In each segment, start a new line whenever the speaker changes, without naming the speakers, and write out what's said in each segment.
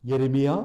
예레미야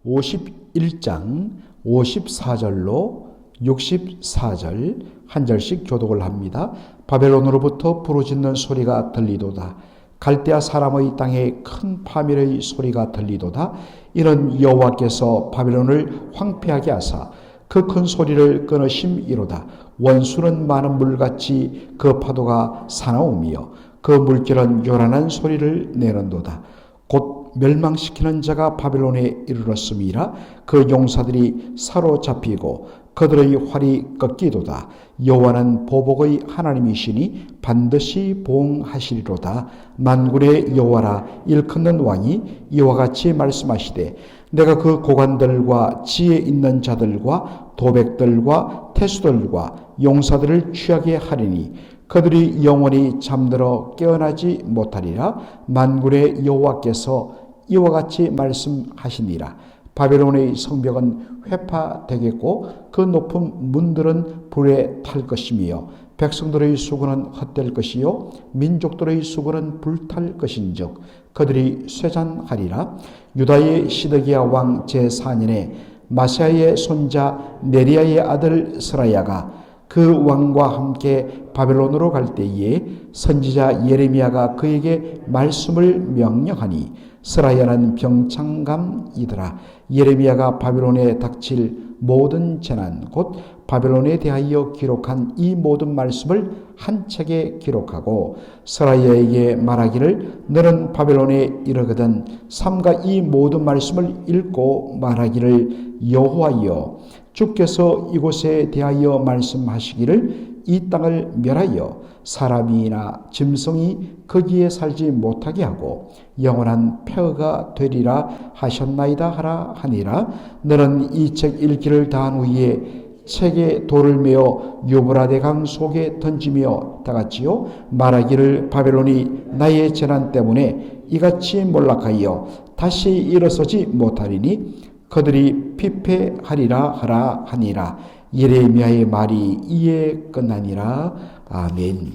51장 54절로 64절 한 절씩 교독을 합니다. 바벨론으로부터 부르짖는 소리가 들리도다. 갈대아 사람의 땅에 큰 파멸의 소리가 들리도다. 이는 여호와께서 바벨론을 황폐하게 하사 그 큰 소리를 끊으심이로다. 원수는 많은 물같이 그 파도가 사나우며 그 물결은 요란한 소리를 내는도다. 곧 멸망시키는 자가 바벨론에 이르렀음이라. 그 용사들이 사로잡히고 그들의 활이 꺾이도다. 여호와는 보복의 하나님이시니 반드시 보응하시리로다. 만군의 여호와라 일컫는 왕이 이와 같이 말씀하시되, 내가 그 고관들과 지혜 있는 자들과 도백들과 태수들과 용사들을 취하게 하리니 그들이 영원히 잠들어 깨어나지 못하리라. 만군의 여호와께서 이와 같이 말씀하시니라. 바벨론의 성벽은 회파되겠고 그 높은 문들은 불에 탈 것이며 백성들의 수고는 헛될 것이요 민족들의 수고는 불탈 것인즉 그들이 쇠잔하리라. 유다의 시드기야 왕 제4년에 마세야의 손자 네리야의 아들 스라야가 그 왕과 함께 바벨론으로 갈 때에 선지자 예레미야가 그에게 말씀을 명령하니 스라야는 병창감이더라. 예레미야가 바벨론에 닥칠 모든 재난 곧 바벨론에 대하여 기록한 이 모든 말씀을 한 책에 기록하고 스라야에게 말하기를, 너는 바벨론에 이르거든 삼가 이 모든 말씀을 읽고 말하기를, 여호와여 주께서 이곳에 대하여 말씀하시기를, 이 땅을 멸하여 사람이나 짐승이 거기에 살지 못하게 하고 영원한 폐허가 되리라 하셨나이다 하라 하니라. 너는 이 책 읽기를 다한 후에 책에 돌을 메어 유브라데 강 속에 던지며 다같이요 말하기를, 바벨론이 나의 재난 때문에 이같이 몰락하여 다시 일어서지 못하리니 그들이 피폐하리라 하라 하니라. 예레미야의 말이 이에 끝나니라. 아멘.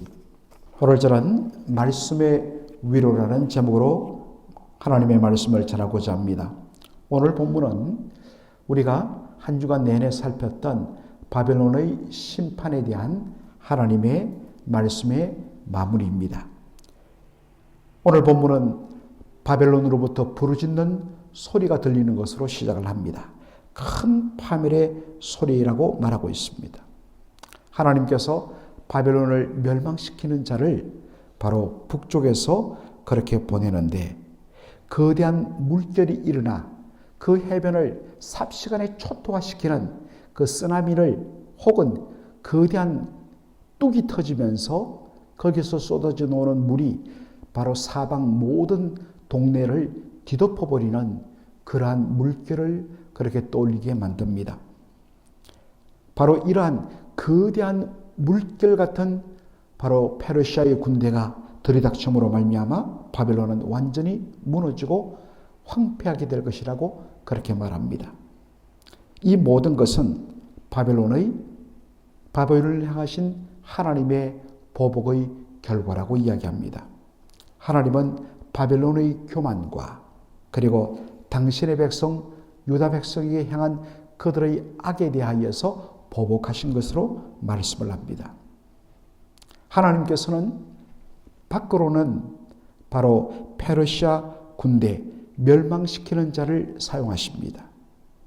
오늘 저는 말씀의 위로라는 제목으로 하나님의 말씀을 전하고자 합니다. 오늘 본문은 우리가 한 주간 내내 살폈던 바벨론의 심판에 대한 하나님의 말씀의 마무리입니다. 오늘 본문은 바벨론으로부터 부르짖는 소리가 들리는 것으로 시작을 합니다. 큰 파멸의 소리라고 말하고 있습니다. 하나님께서 바벨론을 멸망시키는 자를 바로 북쪽에서 그렇게 보내는데, 거대한 물결이 일어나 그 해변을 삽시간에 초토화시키는 그 쓰나미를 혹은 거대한 뚝이 터지면서 거기서 쏟아져 나오는 물이 바로 사방 모든 동네를 뒤덮어버리는 그러한 물결을 그렇게 떠올리게 만듭니다. 바로 이러한 거대한 물결 같은 바로 페르시아의 군대가 들이닥침으로 말미암아 바벨론은 완전히 무너지고 황폐하게 될 것이라고 그렇게 말합니다. 이 모든 것은 바벨론을 향하신 하나님의 보복의 결과라고 이야기합니다. 하나님은 바벨론의 교만과 그리고 당신의 백성 유다 백성에게 향한 그들의 악에 대하여서 보복하신 것으로 말씀을 합니다. 하나님께서는 밖으로는 바로 페르시아 군대 멸망시키는 자를 사용하십니다.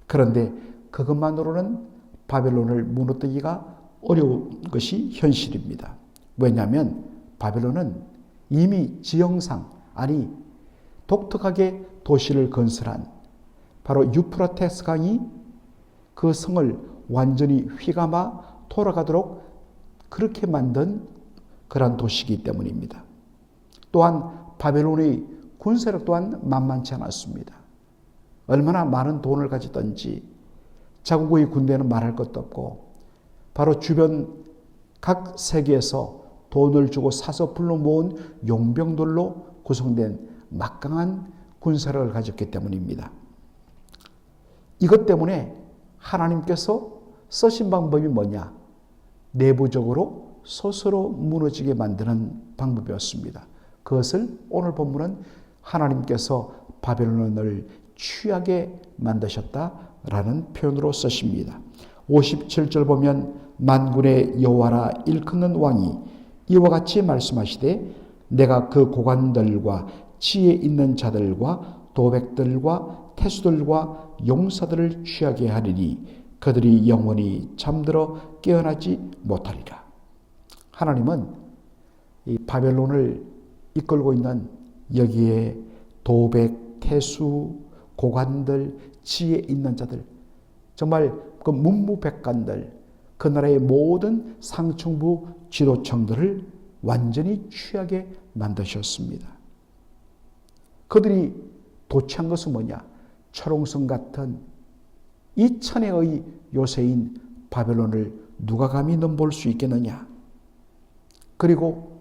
그런데 그것만으로는 바벨론을 무너뜨리기가 어려운 것이 현실입니다. 왜냐하면 바벨론은 이미 지형상 독특하게 도시를 건설한 바로 유프라테스 강이 그 성을 완전히 휘감아 돌아가도록 그렇게 만든 그러한 도시이기 때문입니다. 또한 바벨론의 군사력 또한 만만치 않았습니다. 얼마나 많은 돈을 가지던지 자국의 군대는 말할 것도 없고 바로 주변 각 세계에서 돈을 주고 사서 불러 모은 용병들로 구성된 막강한 군사력을 가졌기 때문입니다. 이것 때문에 하나님께서 쓰신 방법이 뭐냐? 내부적으로 스스로 무너지게 만드는 방법이었습니다. 그것을 오늘 본문은 하나님께서 바벨론을 취하게 만드셨다라는 표현으로 쓰십니다. 57절 보면 만군의 여호와라 일컫는 왕이 이와 같이 말씀하시되 내가 그 고관들과 지혜 있는 자들과 도백들과 태수들과 용사들을 취하게 하리니 그들이 영원히 잠들어 깨어나지 못하리라. 하나님은 이 바벨론을 이끌고 있는 여기에 도백, 태수, 고관들, 지혜 있는 자들, 정말 그 문무백관들, 그 나라의 모든 상층부 지도층들을 완전히 취하게 만드셨습니다. 그들이 도취한 것은 뭐냐? 철옹성 같은 이 천혜의 요새인 바벨론을 누가 감히 넘볼 수 있겠느냐? 그리고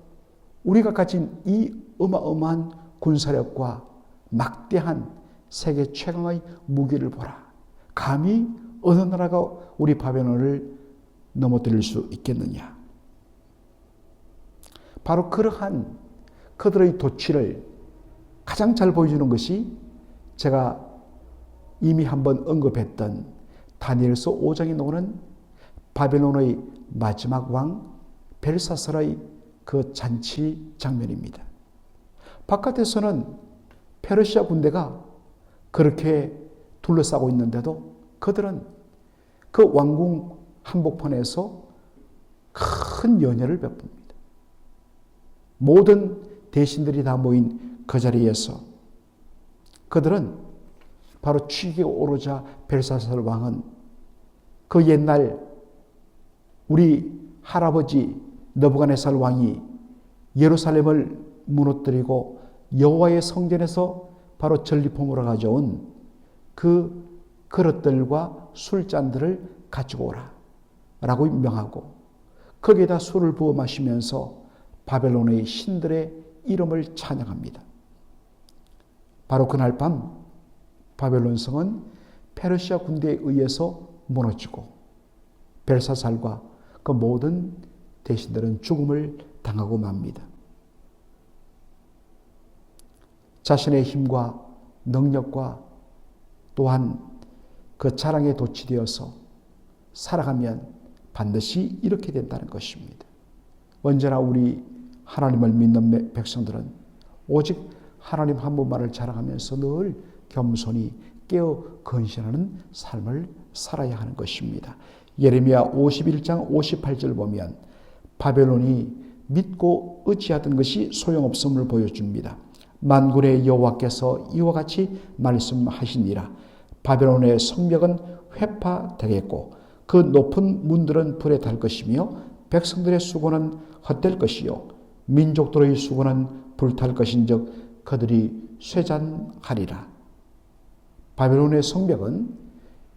우리가 가진 이 어마어마한 군사력과 막대한 세계 최강의 무기를 보라. 감히 어느 나라가 우리 바벨론을 넘어뜨릴 수 있겠느냐? 바로 그러한 그들의 도취를 가장 잘 보여주는 것이 제가 이미 한번 언급했던 다니엘서 5장에 나오는 바벨론의 마지막 왕 벨사살의 그 잔치 장면입니다. 바깥에서는 페르시아 군대가 그렇게 둘러싸고 있는데도 그들은 그 왕궁 한복판에서 큰 연회를 베풉니다. 모든 대신들이 다 모인 그 자리에서 그들은 바로 취기가 오르자 벨사살 왕은 그 옛날 우리 할아버지 느부갓네살 왕이 예루살렘을 무너뜨리고 여호와의 성전에서 바로 전리품으로 가져온 그 그릇들과 술잔들을 가지고 오라 라고 명하고 거기에다 술을 부어 마시면서 바벨론의 신들의 이름을 찬양합니다. 바로 그날 밤 바벨론 성은 페르시아 군대에 의해서 무너지고 벨사살과 그 모든 대신들은 죽음을 당하고 맙니다. 자신의 힘과 능력과 또한 그 자랑에 도취되어서 살아가면 반드시 이렇게 된다는 것입니다. 언제나 우리 하나님을 믿는 백성들은 오직 하나님 한 분만을 자랑하면서 늘 겸손히 깨어 건신하는 삶을 살아야 하는 것입니다. 예레미야 51장 58절 보면 바벨론이 믿고 의지하던 것이 소용없음을 보여줍니다. 만군의 여호와께서 이와 같이 말씀하시니라. 바벨론의 성벽은 회파되겠고 그 높은 문들은 불에 탈 것이며 백성들의 수고는 헛될 것이요 민족들의 수고는 불탈 것인즉 그들이 쇠잔하리라. 바벨론의 성벽은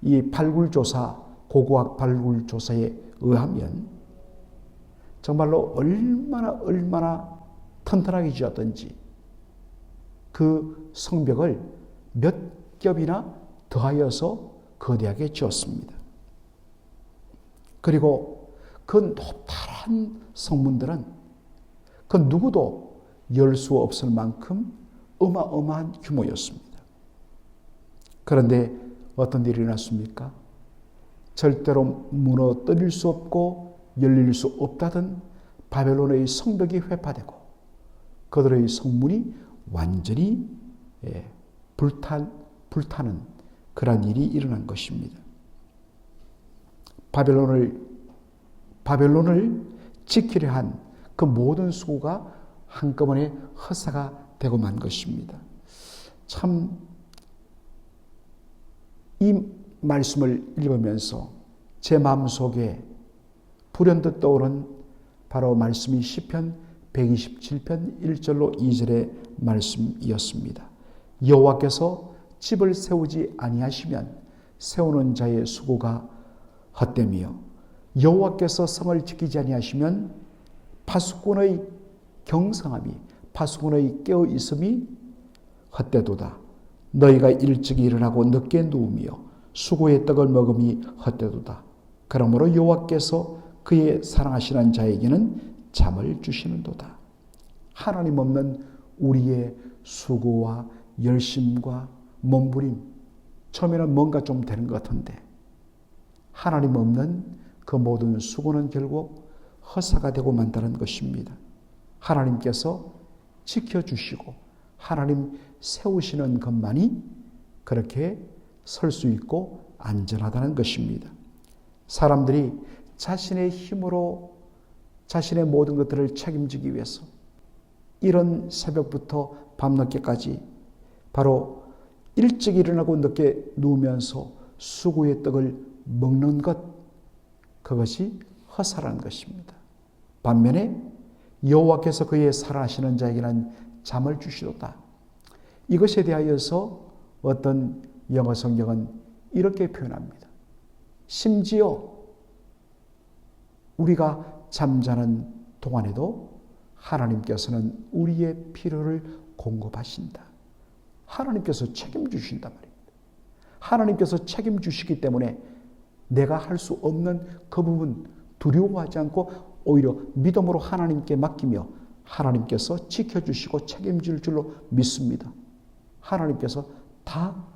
이 발굴조사, 고고학 발굴조사에 의하면 정말로 얼마나 튼튼하게 지었던지 그 성벽을 몇 겹이나 더하여서 거대하게 지었습니다. 그리고 그 높다란 성문들은 그 누구도 열 수 없을 만큼 어마어마한 규모였습니다. 그런데 어떤 일이 일어났습니까? 절대로 무너뜨릴 수 없고 열릴 수 없다던 바벨론의 성벽이 회파되고 그들의 성문이 완전히 불타는 그런 일이 일어난 것입니다. 바벨론을 지키려 한 그 모든 수고가 한꺼번에 허사가 되고 만 것입니다. 참 이 말씀을 읽으면서 제 마음속에 불현듯 떠오른 바로 말씀이 시편 127편 1절로 2절의 말씀이었습니다. 여호와께서 집을 세우지 아니하시면 세우는 자의 수고가 헛되며 여호와께서 성을 지키지 아니하시면 파수꾼의 경성함이 파수꾼의 깨어있음이 헛되도다. 너희가 일찍 일어나고 늦게 누우며 수고의 떡을 먹음이 헛되도다. 그러므로 여호와께서 그의 사랑하시는 자에게는 잠을 주시는도다. 하나님 없는 우리의 수고와 열심과 몸부림, 처음에는 뭔가 좀 되는 것 같은데 하나님 없는 그 모든 수고는 결국 허사가 되고 만다는 것입니다. 하나님께서 지켜주시고 하나님 세우시는 것만이 그렇게 설 수 있고 안전하다는 것입니다. 사람들이 자신의 힘으로 자신의 모든 것들을 책임지기 위해서 이런 새벽부터 밤늦게까지 바로 일찍 일어나고 늦게 누우면서 수고의 떡을 먹는 것, 그것이 허사라는 것입니다. 반면에 여호와께서 그의 살아하시는 자에게는 잠을 주시도다. 이것에 대하여서 어떤 영어 성경은 이렇게 표현합니다. 심지어 우리가 잠자는 동안에도 하나님께서는 우리의 필요를 공급하신다. 하나님께서 책임주신단 말입니다. 하나님께서 책임주시기 때문에 내가 할 수 없는 그 부분 두려워하지 않고 오히려 믿음으로 하나님께 맡기며 하나님께서 지켜주시고 책임질 줄로 믿습니다. 하나님께서 다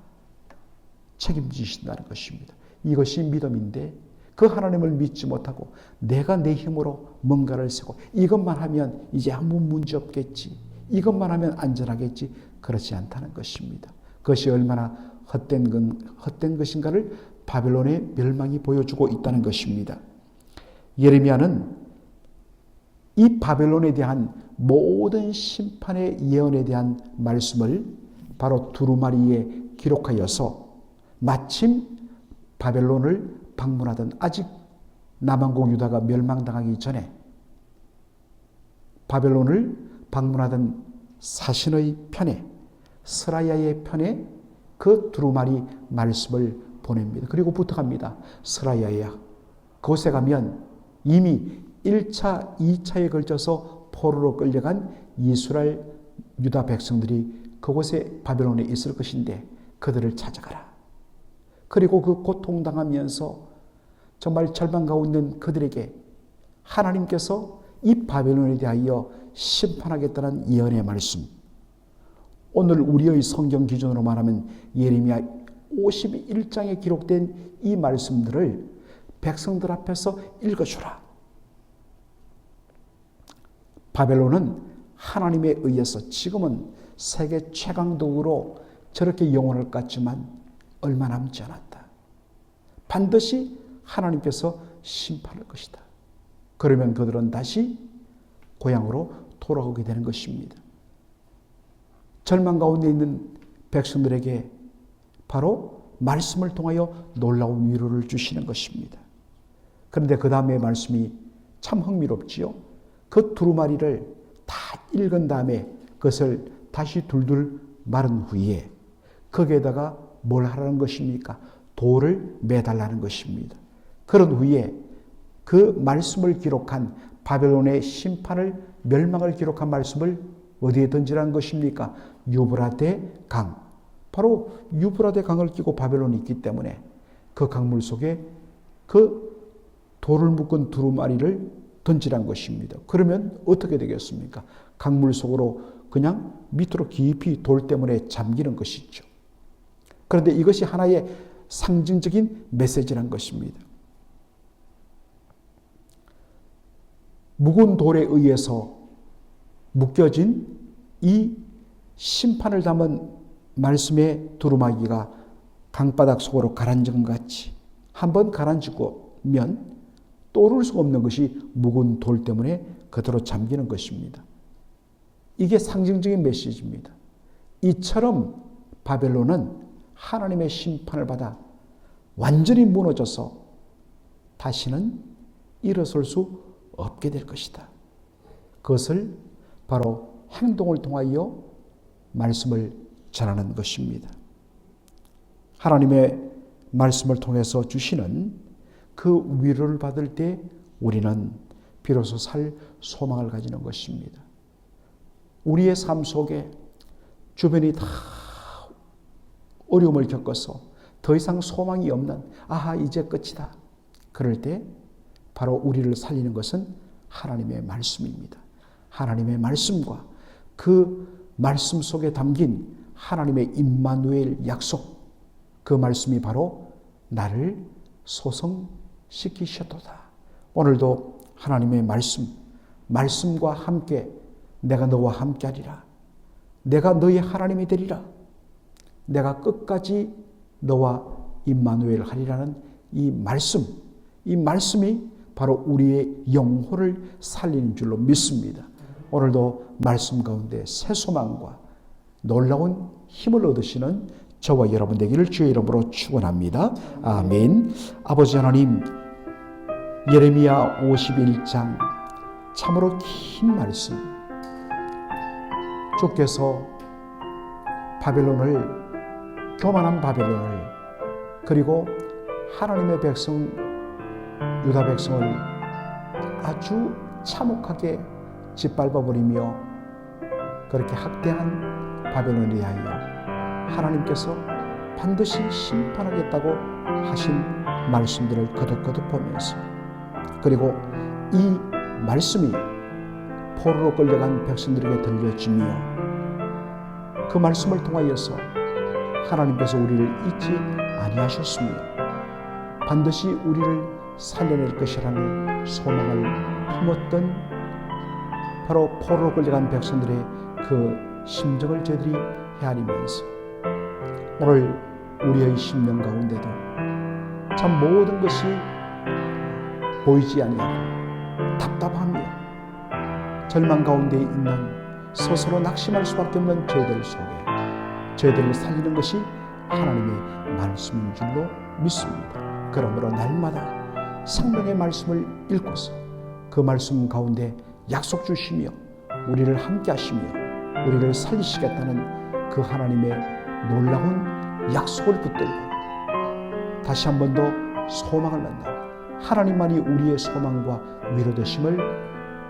책임지신다는 것입니다. 이것이 믿음인데 그 하나님을 믿지 못하고 내가 내 힘으로 뭔가를 세고 이것만 하면 이제 아무 문제 없겠지, 이것만 하면 안전하겠지, 그렇지 않다는 것입니다. 그것이 얼마나 헛된 것인가를 바벨론의 멸망이 보여주고 있다는 것입니다. 예레미야는 이 바벨론에 대한 모든 심판의 예언에 대한 말씀을 바로 두루마리에 기록하여서 마침 바벨론을 방문하던 아직 남왕국 유다가 멸망당하기 전에 바벨론을 방문하던 사신의 편에, 스라야의 편에 그 두루마리 말씀을 보냅니다. 그리고 부탁합니다. 스라야야, 그곳에 가면 이미 1차, 2차에 걸쳐서 포로로 끌려간 이스라엘 유다 백성들이 그곳에 바벨론에 있을 것인데 그들을 찾아가라. 그리고 그 고통당하면서 정말 절망 가운데 있는 그들에게 하나님께서 이 바벨론에 대하여 심판하겠다는 예언의 말씀, 오늘 우리의 성경 기준으로 말하면 예레미야 51장에 기록된 이 말씀들을 백성들 앞에서 읽어주라. 바벨론은 하나님에 의해서 지금은 세계 최강국으로 저렇게 영원할 것 같지만 얼마 남지 않았다. 반드시 하나님께서 심판할 것이다. 그러면 그들은 다시 고향으로 돌아오게 되는 것입니다. 절망 가운데 있는 백성들에게 바로 말씀을 통하여 놀라운 위로를 주시는 것입니다. 그런데 그 다음에 말씀이 참 흥미롭지요. 그 두루마리를 다 읽은 다음에 그것을 다시 둘둘 마른 후에 거기에다가 뭘 하라는 것입니까? 돌을 매달라는 것입니다. 그런 후에 그 말씀을 기록한 바벨론의 심판을, 멸망을 기록한 말씀을 어디에 던지라는 것입니까? 유브라데 강. 바로 유브라데 강을 끼고 바벨론이 있기 때문에 그 강물 속에 그 돌을 묶은 두루마리를 던지란 것입니다. 그러면 어떻게 되겠습니까? 강물 속으로 그냥 밑으로 깊이 돌 때문에 잠기는 것이죠. 그런데 이것이 하나의 상징적인 메시지란 것입니다. 묵은 돌에 의해서 묶여진 이 심판을 담은 말씀의 두루마기가 강바닥 속으로 가라앉은 것 같이 한번 가라앉으면 또 오를 수가 없는 것이 묵은 돌 때문에 그대로 잠기는 것입니다. 이게 상징적인 메시지입니다. 이처럼 바벨론은 하나님의 심판을 받아 완전히 무너져서 다시는 일어설 수 없게 될 것이다. 그것을 바로 행동을 통하여 말씀을 전하는 것입니다. 하나님의 말씀을 통해서 주시는 그 위로를 받을 때 우리는 비로소 살 소망을 가지는 것입니다. 우리의 삶 속에 주변이 다 어려움을 겪어서 더 이상 소망이 없는, 아하 이제 끝이다. 그럴 때 바로 우리를 살리는 것은 하나님의 말씀입니다. 하나님의 말씀과 그 말씀 속에 담긴 하나님의 임마누엘 약속, 그 말씀이 바로 나를 소성시키셨도다. 오늘도 하나님의 말씀과 함께 내가 너와 함께하리라. 내가 너의 하나님이 되리라. 내가 끝까지 너와 임마누엘 하리라는 이 말씀이 바로 우리의 영혼을 살리는 줄로 믿습니다. 오늘도 말씀 가운데 새 소망과 놀라운 힘을 얻으시는 저와 여러분 되기를 주의 이름으로 축원합니다. 아멘. 아버지 하나님, 예레미야 51장 참으로 긴 말씀, 주께서 교만한 바벨론을 그리고 하나님의 백성 유다 백성을 아주 참혹하게 짓밟아버리며 그렇게 학대한 바벨론에 대하여 하나님께서 반드시 심판하겠다고 하신 말씀들을 거듭거듭 보면서, 그리고 이 말씀이 포로로 끌려간 백성들에게 들려지며 그 말씀을 통하여서 하나님께서 우리를 잊지 아니하셨으며 반드시 우리를 살려낼 것이라는 소망을 품었던 바로 포로로 끌려간 백성들의 그 심정을 저희들이 헤아리면서 오늘 우리의 심령 가운데도 참 모든 것이 보이지 아니하고 답답하며 절망 가운데 있는 스스로 낙심할 수밖에 없는 저희들 속에 저희들을 살리는 것이 하나님의 말씀인 줄로 믿습니다. 그러므로 날마다 생명의 말씀을 읽고서 그 말씀 가운데 약속 주시며 우리를 함께 하시며 우리를 살리시겠다는 그 하나님의 놀라운 약속을 붙들고 다시 한 번 더 소망을 낳는 하나님만이 우리의 소망과 위로되심을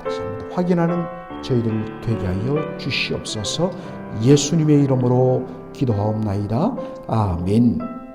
다시 한 번 더 확인하는 저희들 되게 하여 주시옵소서. 예수님의 이름으로 기도하옵나이다. 아멘.